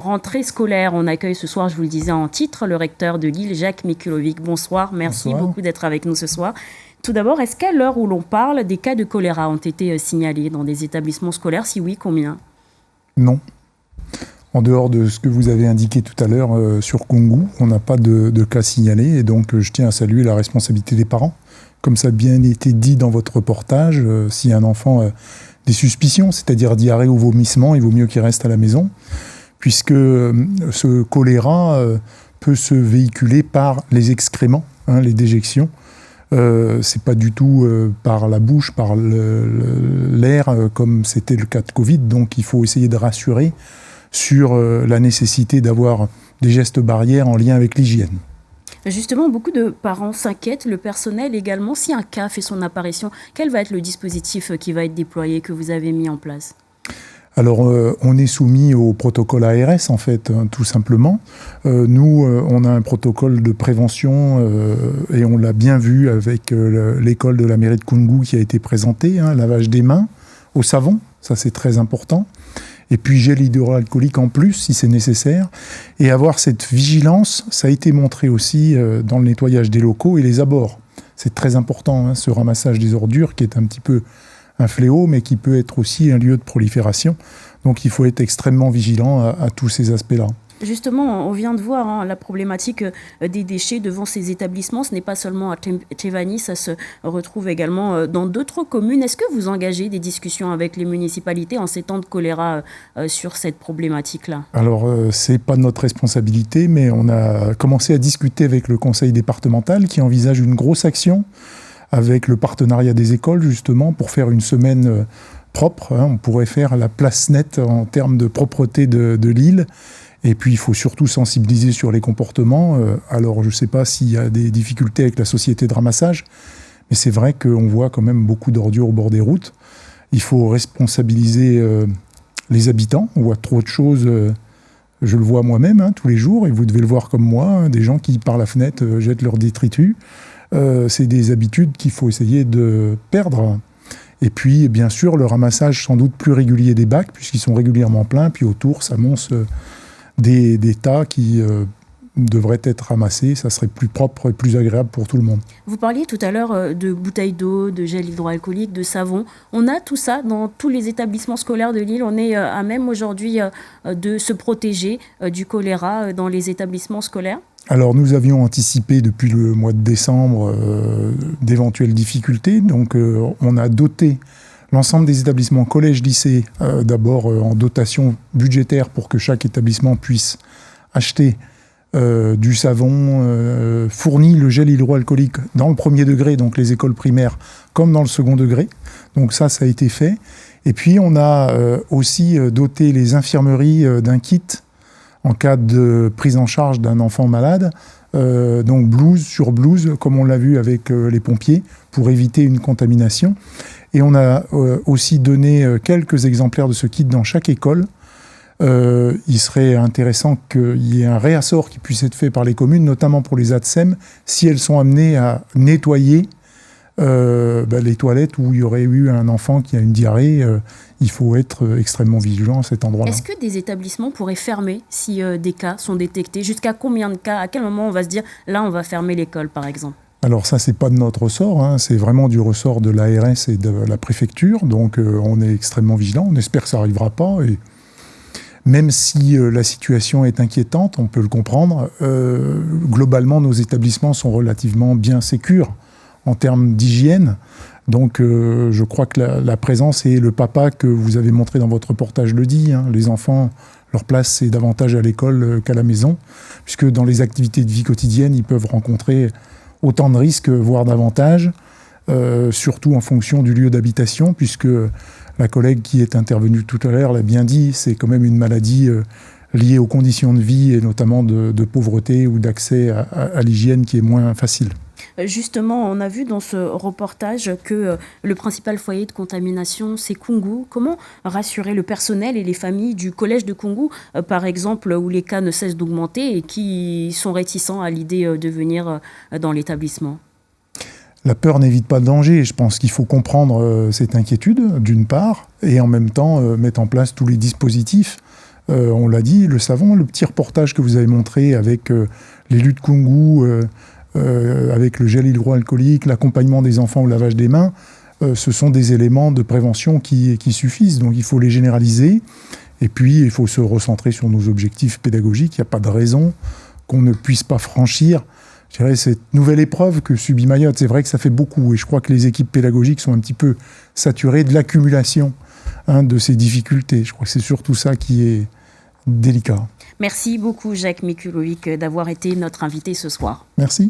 Rentrée scolaire, on accueille ce soir, je vous le disais en titre, le recteur de Lille, Jacques Mikulovic. Bonsoir, merci beaucoup d'être avec nous ce soir. Tout d'abord, est-ce qu'à l'heure où l'on parle, des cas de choléra ont été signalés dans des établissements scolaires? Si oui, combien? Non. En dehors de ce que vous avez indiqué tout à l'heure sur Koungou, on n'a pas de cas signalés et donc je tiens à saluer la responsabilité des parents. Comme ça a bien été dit dans votre reportage, si un enfant a des suspicions, c'est-à-dire diarrhée ou vomissement, il vaut mieux qu'il reste à la maison, puisque ce choléra peut se véhiculer par les excréments, les déjections. C'est pas du tout par la bouche, par l'air, comme c'était le cas de Covid. Donc il faut essayer de rassurer sur la nécessité d'avoir des gestes barrières en lien avec l'hygiène. Justement, beaucoup de parents s'inquiètent, le personnel également. Si un cas fait son apparition, quel va être le dispositif qui va être déployé, que vous avez mis en place ? Alors, on est soumis au protocole ARS, en fait, tout simplement. Nous, on a un protocole de prévention et on l'a bien vu avec l'école de la mairie de Koungou qui a été présentée, lavage des mains au savon, ça c'est très important. Et puis gel hydroalcoolique en plus, si c'est nécessaire. Et avoir cette vigilance, ça a été montré aussi dans le nettoyage des locaux et les abords. C'est très important, ce ramassage des ordures qui est un petit peu un fléau, mais qui peut être aussi un lieu de prolifération. Donc il faut être extrêmement vigilant à tous ces aspects-là. Justement, on vient de voir la problématique des déchets devant ces établissements. Ce n'est pas seulement à Tchevani, ça se retrouve également dans d'autres communes. Est-ce que vous engagez des discussions avec les municipalités en ces temps de choléra sur cette problématique-là? Alors, ce n'est pas de notre responsabilité, mais on a commencé à discuter avec le conseil départemental qui envisage une grosse action avec le partenariat des écoles, justement, pour faire une semaine propre. On pourrait faire la place nette en termes de propreté de l'île. Et puis, il faut surtout sensibiliser sur les comportements. Alors, je ne sais pas s'il y a des difficultés avec la société de ramassage, mais c'est vrai qu'on voit quand même beaucoup d'ordures au bord des routes. Il faut responsabiliser les habitants. On voit trop de choses. Je le vois moi-même tous les jours, et vous devez le voir comme moi, des gens qui, par la fenêtre, jettent leurs détritus. C'est des habitudes qu'il faut essayer de perdre. Et puis, bien sûr, le ramassage sans doute plus régulier des bacs, puisqu'ils sont régulièrement pleins, puis autour s'amoncent des tas qui devraient être ramassés. Ça serait plus propre et plus agréable pour tout le monde. Vous parliez tout à l'heure de bouteilles d'eau, de gel hydroalcoolique, de savon. On a tout ça dans tous les établissements scolaires de l'île. On est à même aujourd'hui de se protéger du choléra dans les établissements scolaires. Alors, nous avions anticipé depuis le mois de décembre d'éventuelles difficultés. Donc, on a doté l'ensemble des établissements collèges-lycées, d'abord en dotation budgétaire pour que chaque établissement puisse acheter du savon, fourni le gel hydroalcoolique dans le premier degré, donc les écoles primaires, comme dans le second degré. Donc ça a été fait. Et puis, on a aussi doté les infirmeries d'un kit en cas de prise en charge d'un enfant malade, donc blouse sur blouse, comme on l'a vu avec les pompiers, pour éviter une contamination. Et on a aussi donné quelques exemplaires de ce kit dans chaque école. Il serait intéressant qu'il y ait un réassort qui puisse être fait par les communes, notamment pour les ATSEM, si elles sont amenées à nettoyer les toilettes où il y aurait eu un enfant qui a une diarrhée. Il faut être extrêmement vigilant à cet endroit-là. Est-ce que des établissements pourraient fermer si des cas sont détectés? Jusqu'à combien de cas? À quel moment on va se dire, là, on va fermer l'école, par exemple? Alors ça, c'est pas de notre ressort, c'est vraiment du ressort de l'ARS et de la préfecture. Donc on est extrêmement vigilant. On espère que ça n'arrivera pas. Et même si la situation est inquiétante, on peut le comprendre, globalement, nos établissements sont relativement bien sécures en termes d'hygiène. Donc je crois que la présence et le papa que vous avez montré dans votre reportage le dit. Les enfants, leur place, c'est davantage à l'école qu'à la maison, puisque dans les activités de vie quotidienne, ils peuvent rencontrer autant de risques, voire davantage, surtout en fonction du lieu d'habitation, puisque la collègue qui est intervenue tout à l'heure l'a bien dit, c'est quand même une maladie liée aux conditions de vie et notamment de pauvreté ou d'accès à l'hygiène qui est moins facile. Justement, on a vu dans ce reportage que le principal foyer de contamination, c'est Koungou. Comment rassurer le personnel et les familles du collège de Koungou, par exemple, où les cas ne cessent d'augmenter et qui sont réticents à l'idée de venir dans l'établissement? La peur n'évite pas le danger. Je pense qu'il faut comprendre cette inquiétude, d'une part, et en même temps mettre en place tous les dispositifs on l'a dit, le savon, le petit reportage que vous avez montré avec les luttes Kungu, avec le gel hydroalcoolique, l'accompagnement des enfants au lavage des mains, ce sont des éléments de prévention qui suffisent. Donc il faut les généraliser. Et puis il faut se recentrer sur nos objectifs pédagogiques. Il n'y a pas de raison qu'on ne puisse pas franchir, je dirais, cette nouvelle épreuve que subit Mayotte. C'est vrai que ça fait beaucoup. Et je crois que les équipes pédagogiques sont un petit peu saturées de l'accumulation de ces difficultés. Je crois que c'est surtout ça qui est délicat. Merci beaucoup Jacques Mikulovic d'avoir été notre invité ce soir. Merci.